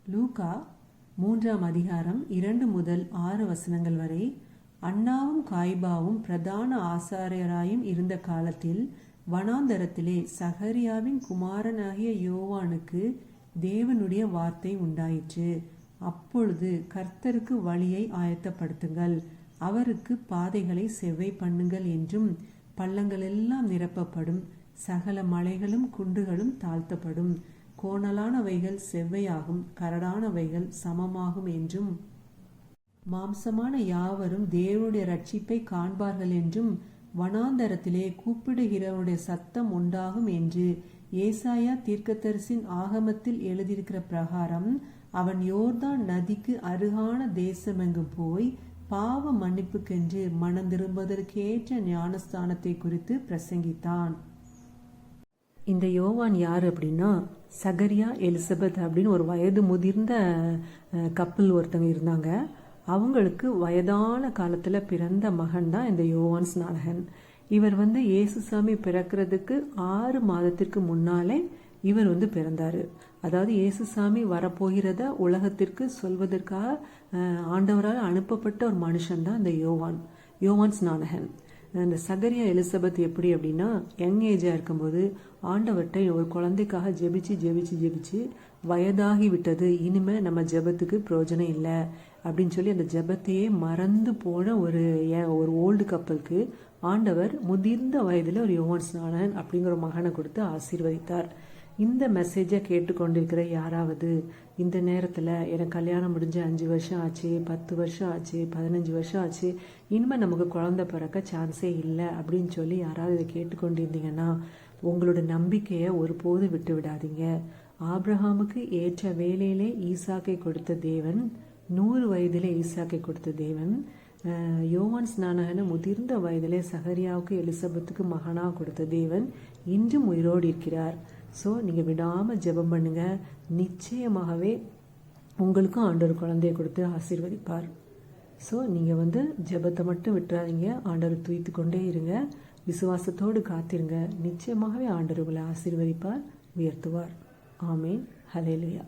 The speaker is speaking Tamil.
லூக்கா 3ஆம் அதிகாரம் 2 முதல் 6 வசனங்கள் வரை. அன்னாவும் காய்பாவும் பிரதான ஆசாரியராயும் இருந்த காலத்தில் வனாந்தரத்திலே சகரியாவின் குமாரனாகிய யோவானுக்கு தேவனுடைய வார்த்தை உண்டாயிற்று. அப்பொழுது கர்த்தருக்கு வழியை ஆயத்தப்படுத்துங்கள், அவருக்கு பாதைகளை செவ்வை பண்ணுங்கள் என்றும், பள்ளங்களெல்லாம் நிரப்பப்படும், சகல மலைகளும் குன்றுகளும் தாழ்த்தப்படும், கோணலானவைகள் செவ்வையாகும், கரடானவைகள் சமமாகும் என்றும், மாம்சமான யாவரும் தேவனுடைய ரட்சிப்பை காண்பார்கள் என்றும், வனாந்தரத்திலே கூப்பிடுகிறவனுடைய சத்தம் உண்டாகும் என்று ஏசாயா தீர்க்கதரிசியின் ஆகமத்தில் எழுதியிருக்கிற பிரகாரம் அவன் யோர்தான் நதிக்கு அருகான தேசமெங்கும் போய் பாவ மன்னிப்புக்கென்று மனம் திரும்புவதற்கேற்ற ஞானஸ்தானத்தை குறித்து பிரசங்கித்தான். இந்த யோவான் யார் அப்படின்னா, சகரியா எலிசபெத் அப்படின்னு ஒரு வயது முதிர்ந்த கப்பல் ஒருத்தங்க இருந்தாங்க. அவங்களுக்கு வயதான காலத்தில் பிறந்த மகன் தான் இந்த யோவான் ஸ்நானகன். இவர் இயேசுசாமி பிறக்கிறதுக்கு 6 மாதத்திற்கு முன்னாலே இவர் பிறந்தார். அதாவது இயேசுசாமி வரப்போகிறத உலகத்திற்கு சொல்வதற்காக ஆண்டவரால் அனுப்பப்பட்ட ஒரு மனுஷன் தான் இந்த யோவான் ஸ்நானகன். அந்த சகரியா எலிசபெத் எப்படி அப்படின்னா, யங் ஏஜாக இருக்கும்போது ஆண்டவர்கிட்ட ஒரு குழந்தைக்காக ஜெபிச்சு வயதாகி விட்டது, இனிமேல் நம்ம ஜெபத்துக்கு பிரயோஜனம் இல்லை அப்படின்னு சொல்லி அந்த ஜெபத்தையே மறந்து போன ஒரு ஓல்டு கப்பலுக்கு ஆண்டவர் முதிர்ந்த வயதில் ஒரு யோவான் ஸ்நானகன் அப்படிங்கிற ஒரு மகனை கொடுத்து ஆசீர்வதித்தார். இந்த மெசேஜை கேட்டுக்கொண்டிருக்கிற யாராவது இந்த நேரத்தில் எனக்கு கல்யாணம் முடிஞ்சு 5 வருஷம் ஆச்சு, 10 வருஷம் ஆச்சு, 15 வருஷம் ஆச்சு, இனிமேல் நமக்கு குழந்தை பிறக்க சான்ஸே இல்லை அப்படின்னு சொல்லி யாராவது இதை கேட்டுக்கொண்டிருந்தீங்கன்னா, உங்களோட நம்பிக்கையை ஒருபோது விட்டு விடாதீங்க. ஆபிரகாமுக்கு ஏற்ற வேலையிலே ஈசாக்கை கொடுத்த தேவன், 100 வயதிலே ஈசாக்கை கொடுத்த தேவன், யோவான் ஸ்நானகனை முதிர்ந்த வயதிலே சகரியாவுக்கு எலிசபெத்துக்கு மகனாக கொடுத்த தேவன் இன்றும் உயிரோடு இருக்கிறார். ஸோ நீங்கள் விடாமல் ஜெபம் பண்ணுங்க, நிச்சயமாகவே உங்களுக்கும் ஆண்டவர் குழந்தைய கொடுத்து ஆசீர்வதிப்பார். ஸோ நீங்கள் ஜெபத்தை மட்டும் விட்டுறாதீங்க, ஆண்டவர் துய்த்து கொண்டே இருங்க, விசுவாசத்தோடு காத்திருங்க. நிச்சயமாகவே ஆண்டவர் உங்களை ஆசீர்வதிப்பார், உயர்த்துவார். ஆமேன். ஹல்லேலூயா.